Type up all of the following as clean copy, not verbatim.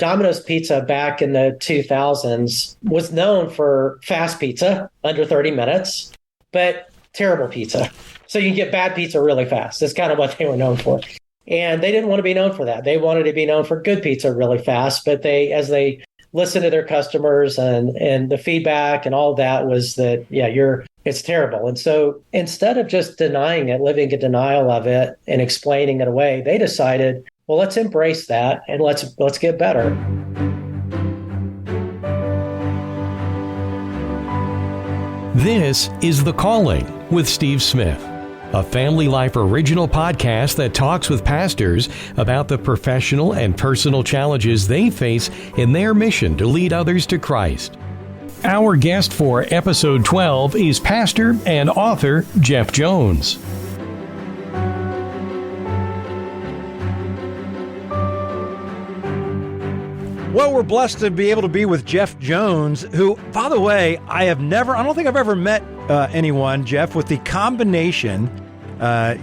Domino's Pizza back in the 2000s was known for fast pizza, under 30 minutes, but terrible pizza. So you can get bad pizza really fast. That's kind of what they were known for. And they didn't want to be known for that. They wanted to be known for good pizza really fast. But as they listened to their customers and the feedback and all that was that, it's terrible. And so instead of just denying it, living in denial of it and explaining it away, they decided, well, let's embrace that and let's get better. This is The Calling with Steve Smith, a Family Life original podcast that talks with pastors about the professional and personal challenges they face in their mission to lead others to Christ. Our guest for episode 12 is pastor and author Jeff Jones. Well, we're blessed to be able to be with Jeff Jones, who, by the way, I don't think I've ever met anyone, Jeff, with the combination.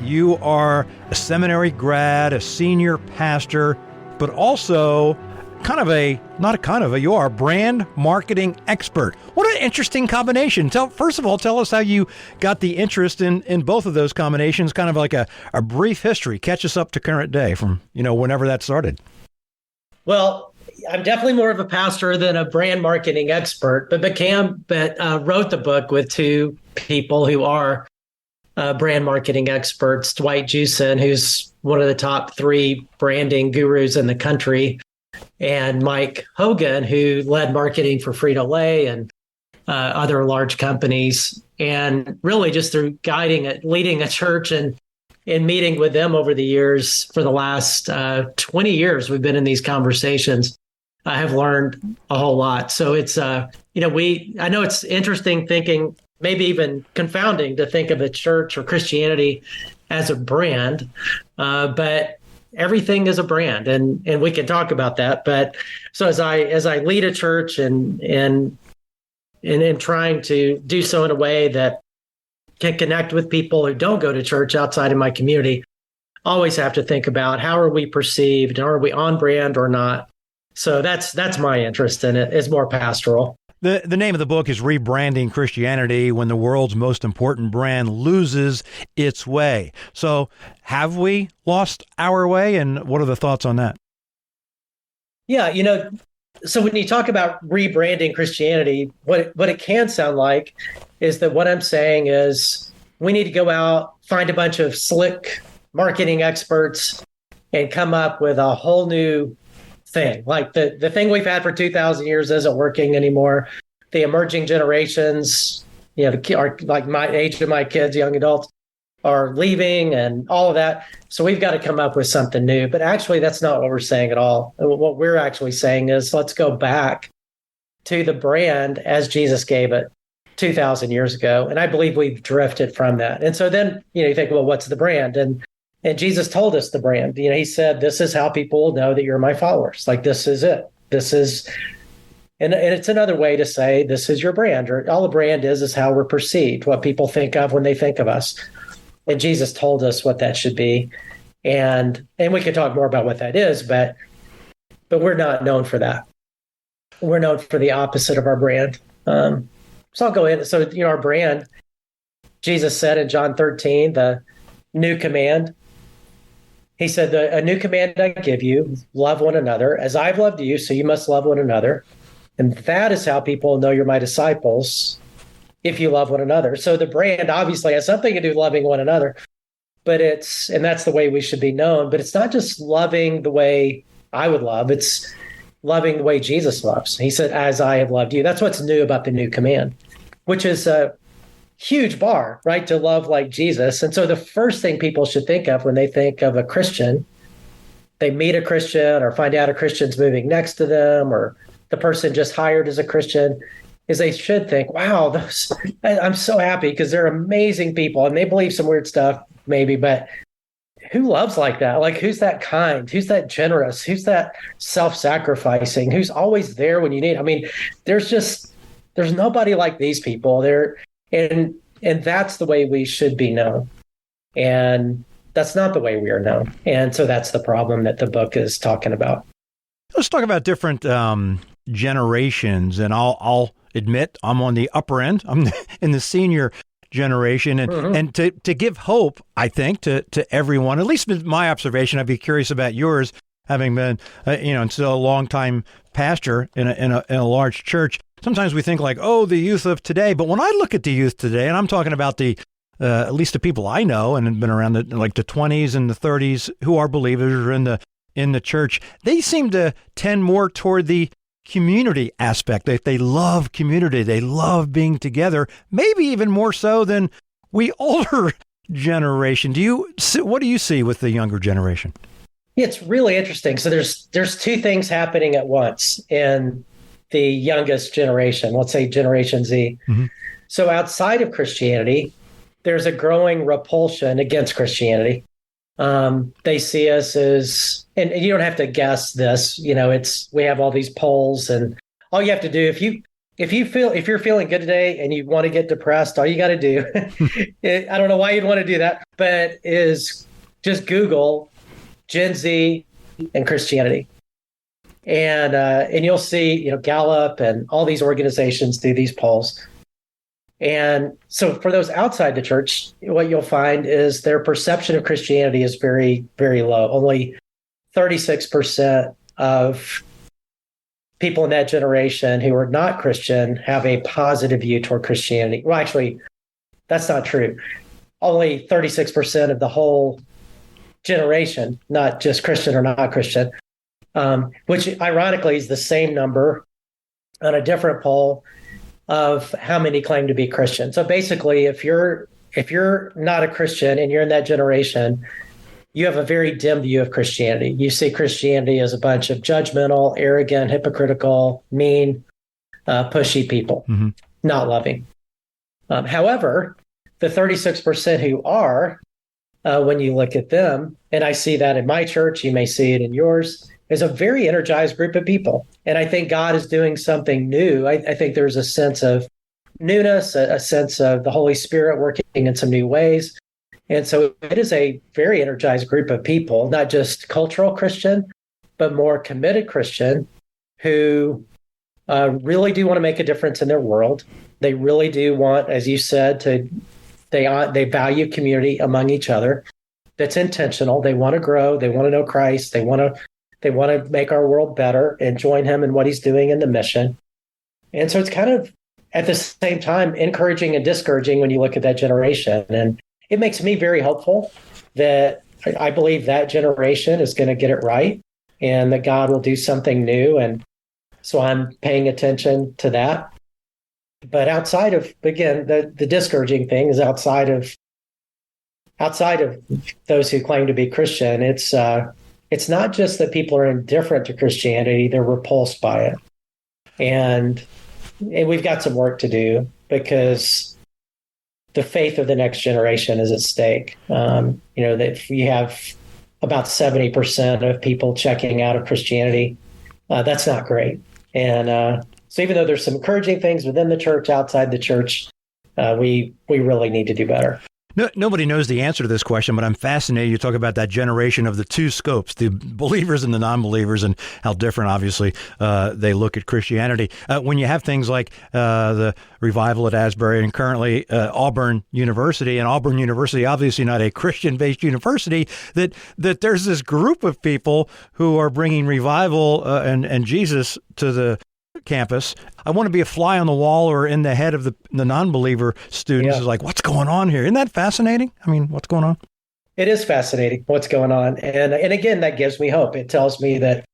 You are a seminary grad, a senior pastor, but also you are a brand marketing expert. What an interesting combination. First of all, tell us how you got the interest in both of those combinations, kind of like a brief history. Catch us up to current day from, whenever that started. Well, I'm definitely more of a pastor than a brand marketing expert, but wrote the book with two people who are brand marketing experts, Dwight Jewson, who's one of the top 3 branding gurus in the country, and Mike Hogan, who led marketing for Frito-Lay and other large companies. And really just through leading a church and meeting with them over the years, for the last 20 years, we've been in these conversations. I have learned a whole lot. So it's, I know it's interesting thinking, maybe even confounding to think of the church or Christianity as a brand, but everything is a brand, and we can talk about that. But so as I lead a church and in trying to do so in a way that can connect with people who don't go to church outside of my community, always have to think about how are we perceived, and are we on brand or not? So that's my interest in it. It's more pastoral. The name of the book is Rebranding Christianity: When the World's Most Important Brand Loses Its Way. So have we lost our way, and what are the thoughts on that? Yeah, so when you talk about rebranding Christianity, what it can sound like is that what I'm saying is we need to go out, find a bunch of slick marketing experts, and come up with a whole new thing. Like the thing we've had for 2,000 years isn't working anymore. The emerging generations, are like my age of my kids, young adults, are leaving and all of that. So we've got to come up with something new. But actually, that's not what we're saying at all. What we're actually saying is let's go back to the brand as Jesus gave it 2,000 years ago. And I believe we've drifted from that. And so then, you think, well, what's the brand? And Jesus told us the brand. He said, this is how people will know that you're my followers. Like, this is it. This is, and it's another way to say this is your brand, or all the brand is how we're perceived, what people think of when they think of us. And Jesus told us what that should be. And we can talk more about what that is, but we're not known for that. We're known for the opposite of our brand. So I'll go in. So, our brand, Jesus said in John 13, the new command, he said, a new command I give you, love one another. As I've loved you, so you must love one another. And that is how people know you're my disciples, if you love one another. So the brand obviously has something to do with loving one another, and that's the way we should be known. But it's not just loving the way I would love, it's loving the way Jesus loves. He said, as I have loved you. That's what's new about the new command, which is a huge bar, right? To love like Jesus. And so the first thing people should think of when they think of a Christian, they meet a Christian or find out a Christian's moving next to them, or the person just hired as a Christian, is they should think, wow, I'm so happy because they're amazing people and they believe some weird stuff maybe, but who loves like that? Like, who's that kind? Who's that generous? Who's that self-sacrificing? Who's always there when you need? I mean, there's nobody like these people. And that's the way we should be known. And that's not the way we are known. And so that's the problem that the book is talking about. Let's talk about different generations, and I'll admit I'm on the upper end. I'm in the senior generation, and to give hope, I think, to everyone, at least my observation. I'd be curious about yours, having been still a longtime pastor in a large church. Sometimes we think like, oh, the youth of today, but when I look at the youth today, and I'm talking about the at least the people I know and have been around the 20s and the 30s who are believers or in the church, they seem to tend more toward the community aspect. They love community. They love being together, maybe even more so than we older generation. What do you see with the younger generation? It's really interesting. So there's two things happening at once in the youngest generation, let's say Generation Z. Mm-hmm. So outside of Christianity, there's a growing repulsion against Christianity. They see us as, and you don't have to guess this, we have all these polls, and all you have to do, if you're feeling good today and you want to get depressed, all you got to do, I don't know why you'd want to do that, but is just Google Gen Z and Christianity. And you'll see, Gallup and all these organizations do these polls. And so for those outside the church, what you'll find is their perception of Christianity is very, very low. Only 36% of people in that generation who are not Christian have a positive view toward Christianity. Well, actually, that's not true. Only 36% of the whole generation, not just Christian or not Christian, which ironically is the same number on a different poll of how many claim to be Christian. So basically, if you're not a Christian and you're in that generation, you have a very dim view of Christianity. You see Christianity as a bunch of judgmental, arrogant, hypocritical, mean, pushy people, not loving. However, the 36% who are, when you look at them, and I see that in my church, you may see it in yours, is a very energized group of people. And I think God is doing something new. I think there's a sense of newness, a sense of the Holy Spirit working in some new ways. And so it is a very energized group of people, not just cultural Christian, but more committed Christian who really do want to make a difference in their world. They really do want, as you said, they value community among each other. That's intentional. They want to grow. They want to know Christ. They want to make our world better and join him in what he's doing in the mission. And so it's kind of at the same time encouraging and discouraging when you look at that generation. And it makes me very hopeful that I believe that generation is going to get it right and that God will do something new. And so I'm paying attention to that. But outside of, again, the discouraging thing is outside of those who claim to be Christian, it's not just that people are indifferent to Christianity, they're repulsed by it. And we've got some work to do because the faith of the next generation is at stake. That you have about 70% of people checking out of Christianity. That's not great. And so even though there's some encouraging things within the church, outside the church, we really need to do better. No, nobody knows the answer to this question, but I'm fascinated. You talk about that generation of the two scopes, the believers and the non-believers, and how different, obviously, they look at Christianity. When you have things like the revival at Asbury and currently Auburn University, and Auburn University, obviously not a Christian-based university, that there's this group of people who are bringing revival and Jesus to the campus. I want to be a fly on the wall or in the head of the non-believer students. Is like, what's going on here? Isn't that fascinating? I mean, what's going on? It is fascinating what's going on. And again, that gives me hope. It tells me that,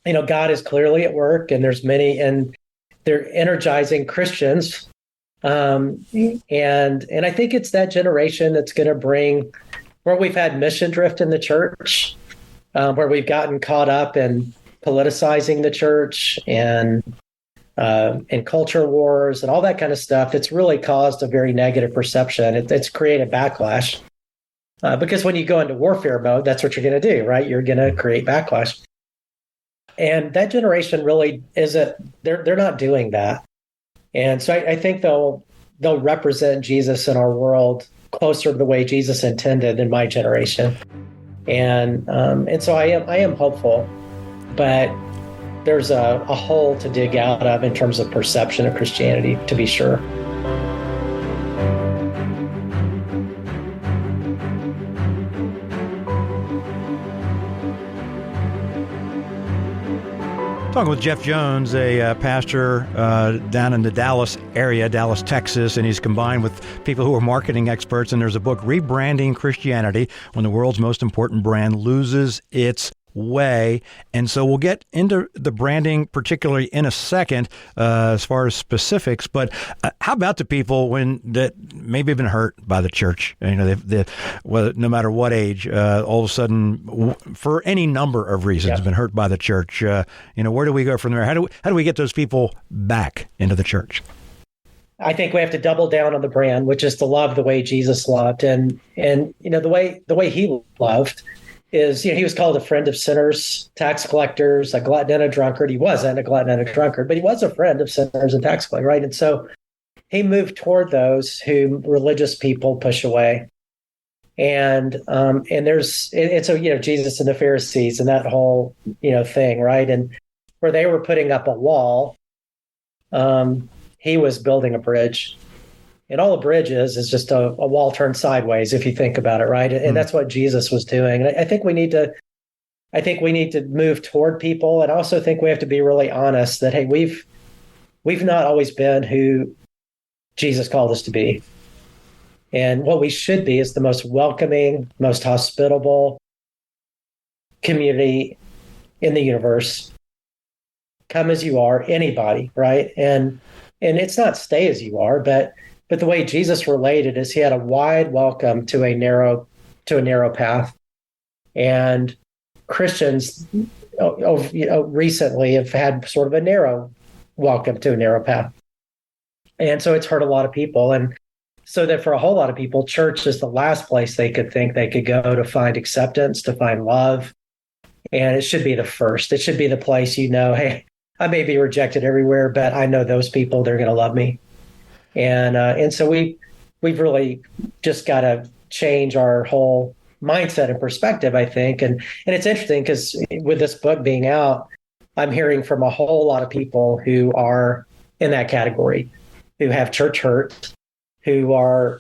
God is clearly at work and there's many, and they're energizing Christians. And I think it's that generation that's going to bring where we've had mission drift in the church, where we've gotten caught up in politicizing the church and culture wars and all that kind of stuff. It's really caused a very negative perception. It's created backlash because when you go into warfare mode, that's what you're going to do, right? You're going to create backlash. And that generation really isn't. They're not doing that. And so I think they'll represent Jesus in our world closer to the way Jesus intended in my generation. And so I am hopeful. But there's a hole to dig out of in terms of perception of Christianity, to be sure. Talking with Jeff Jones, a pastor down in the Dallas area, Dallas, Texas, and he's combined with people who are marketing experts. And there's a book, Rebranding Christianity, When the World's Most Important Brand Loses Its Way. And so we'll get into the branding, particularly in a second, as far as specifics. But how about the people that maybe have been hurt by the church? You know, no matter what age, all of a sudden, for any number of reasons, been hurt by the church. You know, where do we go from there? How do we get those people back into the church? I think we have to double down on the brand, which is to love the way Jesus loved, and you know the way he loved is, you know, he was called a friend of sinners, tax collectors, a glutton and a drunkard. He wasn't a glutton and a drunkard, but he was a friend of sinners and tax collectors, right? And so he moved toward those whom religious people push away. And so, you know, Jesus and the Pharisees and that whole, you know, thing, right? And where they were putting up a wall, he was building a bridge. And all a bridge is just a wall turned sideways, if you think about it, right? And that's what Jesus was doing. And I think we need to move toward people. And I also think we have to be really honest that, hey, we've not always been who Jesus called us to be. And what we should be is the most welcoming, most hospitable community in the universe. Come as you are, anybody, right? And it's not stay as you are, but the way Jesus related is he had a wide welcome to a narrow path. And Christians recently have had sort of a narrow welcome to a narrow path. And so it's hurt a lot of people. And so that for a whole lot of people, church is the last place they could think they could go to find acceptance, to find love. And it should be the first. It should be the place, you know, hey, I may be rejected everywhere, but I know those people, they're going to love me. And so we've really just got to change our whole mindset and perspective, I think. And it's interesting because with this book being out, I'm hearing from a whole lot of people who are in that category, who have church hurt, who are,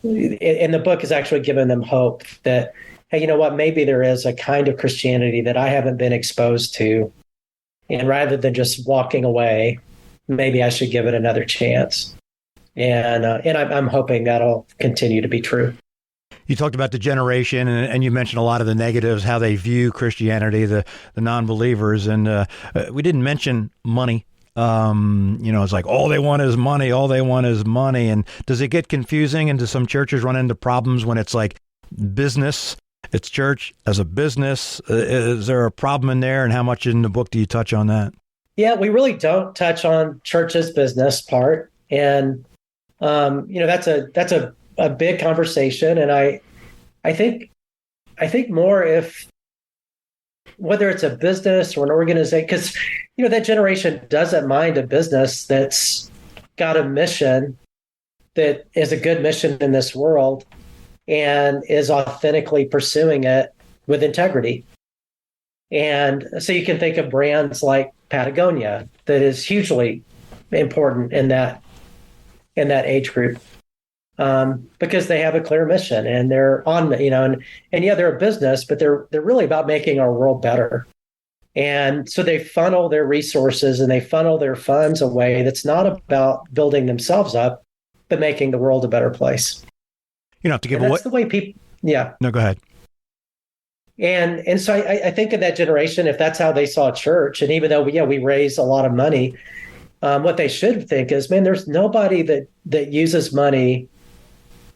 and the book has actually given them hope that, hey, you know what, maybe there is a kind of Christianity that I haven't been exposed to. And rather than just walking away, maybe I should give it another chance. And I'm hoping that'll continue to be true. You talked about the generation, and you mentioned a lot of the negatives, how they view Christianity, the non-believers, and we didn't mention money. You know, it's like all they want is money, all they want is money. And does it get confusing, and do some churches run into problems when it's like business? It's church as a business. Is there a problem in there, and how much in the book do you touch on that? Yeah, we really don't touch on church's business part, and you know, that's a big conversation. And I think more if whether it's a business or an organization, because, you know, that generation doesn't mind a business that's got a mission that is a good mission in this world and is authentically pursuing it with integrity. And so you can think of brands like Patagonia that is hugely important in that age group, because they have a clear mission and they're on, you know, and yeah, they're a business, but they're really about making our world better. And so they funnel their resources and they funnel their funds away that's not about building themselves up, but making the world a better place. You don't have to give away. That's the way people, yeah. No, go ahead. And so I think of that generation, if that's how they saw church, and even though we raise a lot of money, what they should think is, man, there's nobody that uses money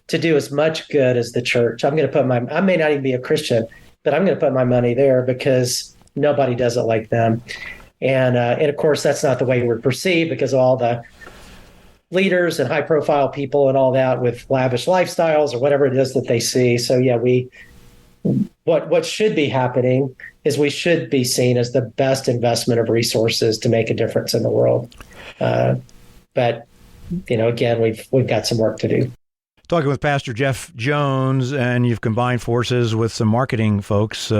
to do as much good as the church. I'm going to put I may not even be a Christian, but I'm going to put my money there because nobody does it like them. And of course, that's not the way we're perceived because of all the leaders and high profile people and all that with lavish lifestyles or whatever it is that they see. So yeah, what should be happening is we should be seen as the best investment of resources to make a difference in the world. But, you know, again, we've got some work to do. Talking with Pastor Jeff Jones, and you've combined forces with some marketing folks.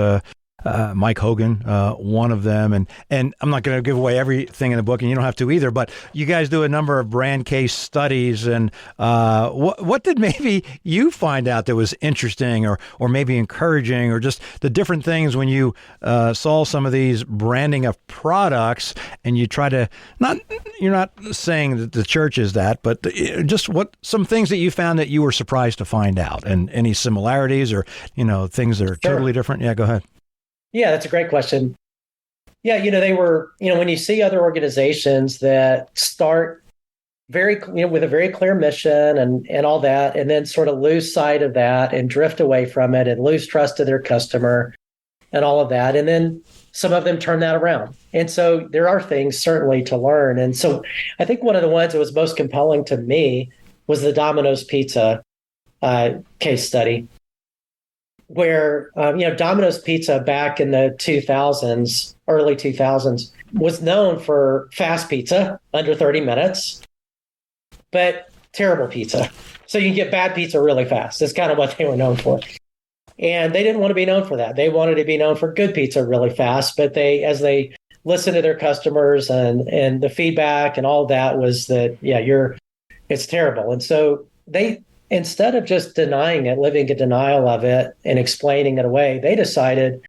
Mike Hogan, one of them. And I'm not going to give away everything in the book, and you don't have to either, but you guys do a number of brand case studies. And what did maybe you find out that was interesting or maybe encouraging, or just the different things when you saw some of these branding of products and you try to, you're not saying that the church is that, but just some things that you found that you were surprised to find out, and any similarities or, things that are totally different? Yeah, go ahead. Yeah, that's a great question. Yeah, they were, when you see other organizations that start with a very clear mission and all that, and then sort of lose sight of that and drift away from it and lose trust of their customer and all of that. And then some of them turn that around. And so there are things certainly to learn. And so I think one of the ones that was most compelling to me was the Domino's Pizza case study, where, Domino's Pizza back in the 2000s, early 2000s, was known for fast pizza, under 30 minutes, but terrible pizza. So you can get bad pizza really fast. That's kind of what they were known for. And they didn't want to be known for that. They wanted to be known for good pizza really fast. But as they listened to their customers and the feedback and all that was that, it's terrible. And so they, instead of just denying it, living in denial of it and explaining it away, they decided,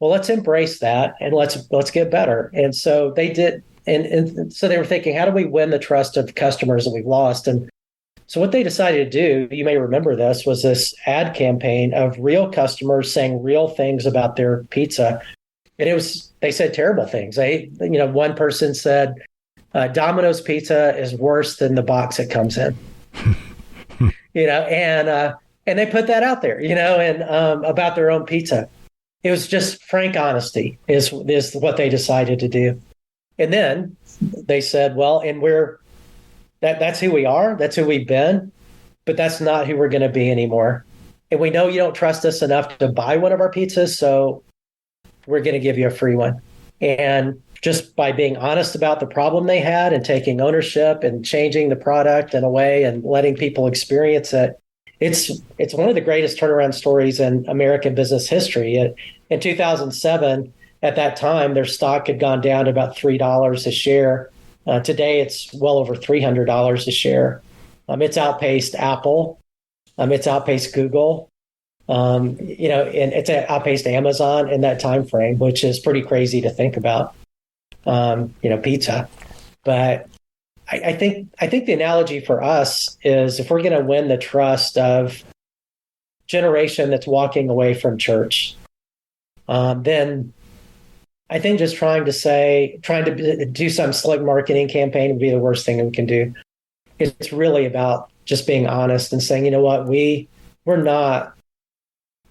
well, let's embrace that and let's get better. And so they did. And so they were thinking, how do we win the trust of customers that we've lost? And so what they decided to do, you may remember this, was this ad campaign of real customers saying real things about their pizza. And they said terrible things. One person said, Domino's Pizza is worse than the box it comes in. And they put that out there, and about their own pizza. It was just frank honesty is what they decided to do. And then they said, well, and that's who we are. That's who we've been, but that's not who we're going to be anymore. And we know you don't trust us enough to buy one of our pizzas, so we're going to give you a free one. And just by being honest about the problem they had and taking ownership and changing the product in a way and letting people experience it, it's one of the greatest turnaround stories in American business history. In 2007, at that time, their stock had gone down to about $3 a share. Today, it's well over $300 a share. It's outpaced Apple. It's outpaced Google. And it's outpaced Amazon in that time frame, which is pretty crazy to think about. Pizza. But I think the analogy for us is, if we're going to win the trust of generation that's walking away from church, then I think just trying to do some slick marketing campaign would be the worst thing we can do. It's really about just being honest and saying, you know what, we're not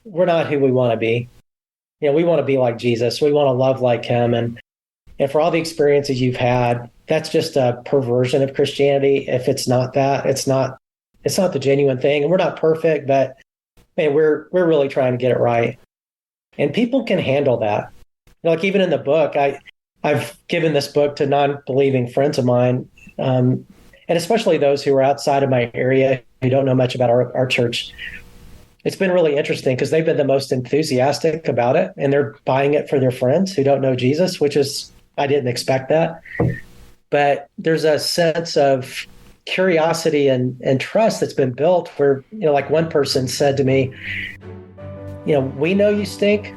who we want to be. We want to be like Jesus. We want to love like him. And for all the experiences you've had, that's just a perversion of Christianity. If it's not that, it's not the genuine thing. And we're not perfect, but man, we're really trying to get it right. And people can handle that. Like even in the book, I've given this book to non-believing friends of mine, and especially those who are outside of my area who don't know much about our church. It's been really interesting because they've been the most enthusiastic about it, and they're buying it for their friends who don't know Jesus, which is, I didn't expect that. But there's a sense of curiosity and trust that's been built where, like one person said to me, we know you stink.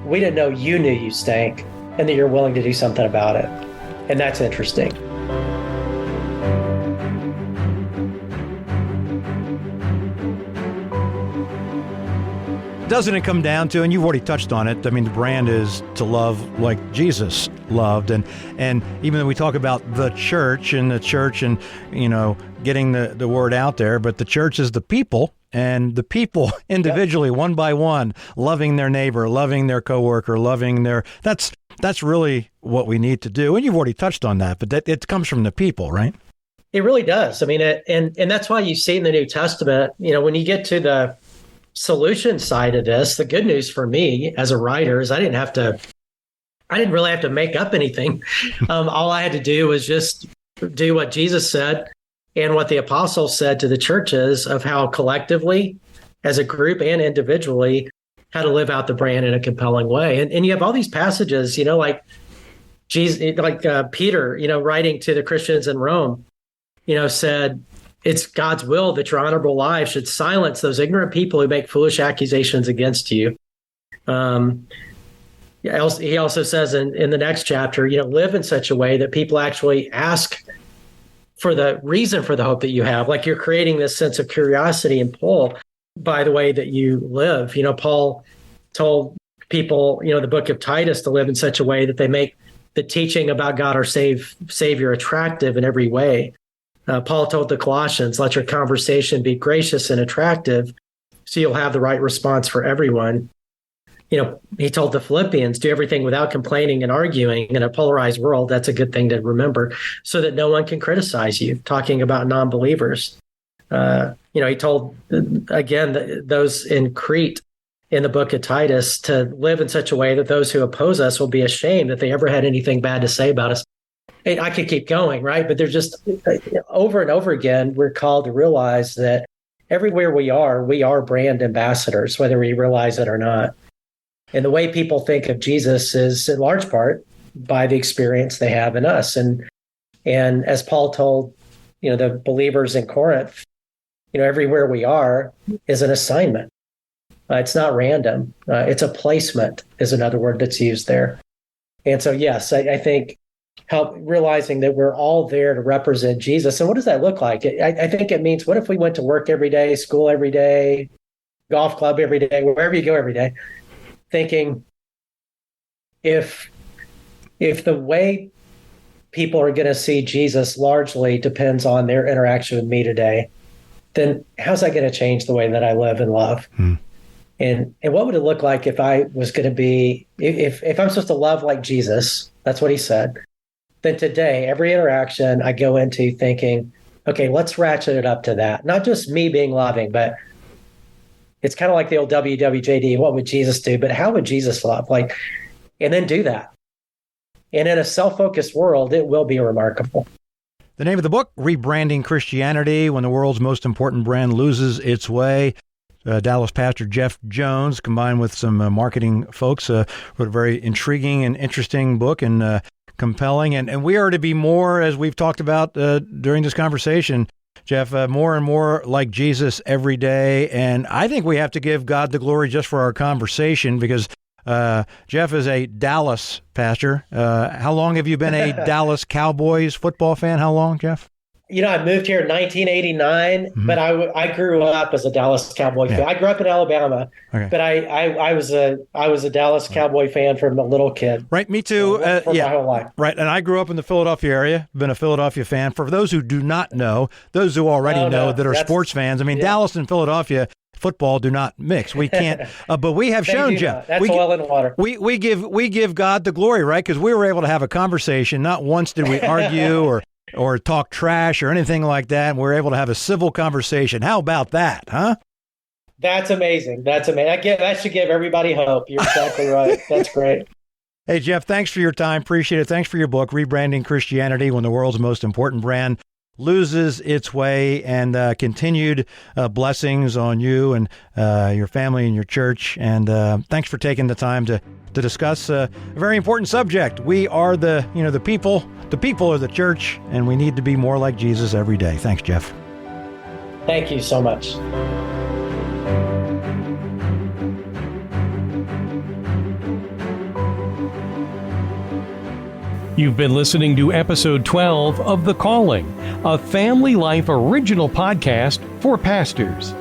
We didn't know you knew you stank and that you're willing to do something about it. And that's interesting. Doesn't it come down to, and you've already touched on it, I mean, the brand is to love like Jesus loved. And even though we talk about the church and getting the word out there, but the church is the people. And the people individually, one by one, loving their neighbor, loving their coworker, that's really what we need to do. And you've already touched on that, but it comes from the people, right? It really does. I mean, and that's why you see in the New Testament, when you get to the solution side of this, the good news for me as a writer is I didn't really have to make up anything. All I had to do was just do what Jesus said and what the apostles said to the churches of how collectively, as a group and individually, how to live out the brand in a compelling way. And you have all these passages, like Jesus, like Peter, writing to the Christians in Rome, said, it's God's will that your honorable lives should silence those ignorant people who make foolish accusations against you. He also says in the next chapter, live in such a way that people actually ask for the reason for the hope that you have. Like you're creating this sense of curiosity and pull by the way that you live. Paul told people, the book of Titus, to live in such a way that they make the teaching about God our Savior attractive in every way. Paul told the Colossians, let your conversation be gracious and attractive so you'll have the right response for everyone. He told the Philippians, do everything without complaining and arguing. In a polarized world, that's a good thing to remember, so that no one can criticize you, talking about non-believers. He told, again, those in Crete in the book of Titus to live in such a way that those who oppose us will be ashamed that they ever had anything bad to say about us. I could keep going, right? But there's just over and over again, we're called to realize that everywhere we are brand ambassadors, whether we realize it or not. And the way people think of Jesus is in large part by the experience they have in us. And as Paul told, the believers in Corinth, everywhere we are is an assignment. It's not random. It's a placement is another word that's used there. And so, yes, I think realizing that we're all there to represent Jesus. And what does that look like? I think it means, what if we went to work every day, school every day, golf club every day, wherever you go every day, thinking if the way people are going to see Jesus largely depends on their interaction with me today, then how's that going to change the way that I live and love? And what would it look like if I was going to be, if I'm supposed to love like Jesus, that's what he said, then today, every interaction I go into thinking, okay, let's ratchet it up to that. Not just me being loving, but it's kind of like the old WWJD, what would Jesus do? But how would Jesus love? And then do that. And in a self-focused world, it will be remarkable. The name of the book, Rebranding Christianity, When the World's Most Important Brand Loses Its Way. Dallas pastor Jeff Jones, combined with some marketing folks, wrote a very intriguing and interesting book and compelling. And we are to be more, as we've talked about during this conversation, Jeff, more and more like Jesus every day. And I think we have to give God the glory just for our conversation, because Jeff is a Dallas pastor. How long have you been a Dallas Cowboys football fan? How long, Jeff? I moved here in 1989, but I grew up as a Dallas Cowboy fan. I grew up in Alabama, but I was a Dallas Cowboy fan from a little kid. Right, me too. For my whole life. Right, and I grew up in the Philadelphia area. Been a Philadelphia fan. For those who do not know, those who already know that are sports fans, I mean, Dallas and Philadelphia football do not mix. We can't, but we have shown, Jeff. That's oil in the water. We give God the glory, right? Because we were able to have a conversation. Not once did we argue or talk trash or anything like that. And we're able to have a civil conversation. How about that, huh? That's amazing. That should give everybody hope. You're exactly right. That's great. Hey, Jeff, thanks for your time. Appreciate it. Thanks for your book, Rebranding Christianity, When the World's Most Important Brand Loses Its Way, and continued blessings on you and your family and your church. And thanks for taking the time to discuss a very important subject. We are the people. The people are the church, and we need to be more like Jesus every day. Thanks, Jeff. Thank you so much. You've been listening to episode 12 of The Calling, a Family Life original podcast for pastors.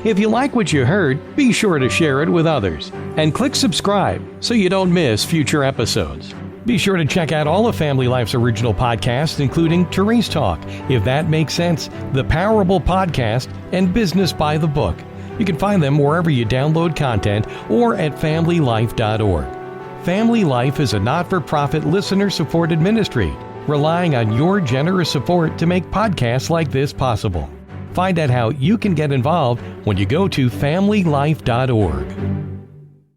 If you like what you heard, be sure to share it with others and click subscribe so you don't miss future episodes. Be sure to check out all of Family Life's original podcasts, including Therese Talk, If That Makes Sense, The Parable Podcast, and Business by the Book. You can find them wherever you download content or at familylife.org. Family Life is a not-for-profit listener-supported ministry, relying on your generous support to make podcasts like this possible. Find out how you can get involved when you go to familylife.org.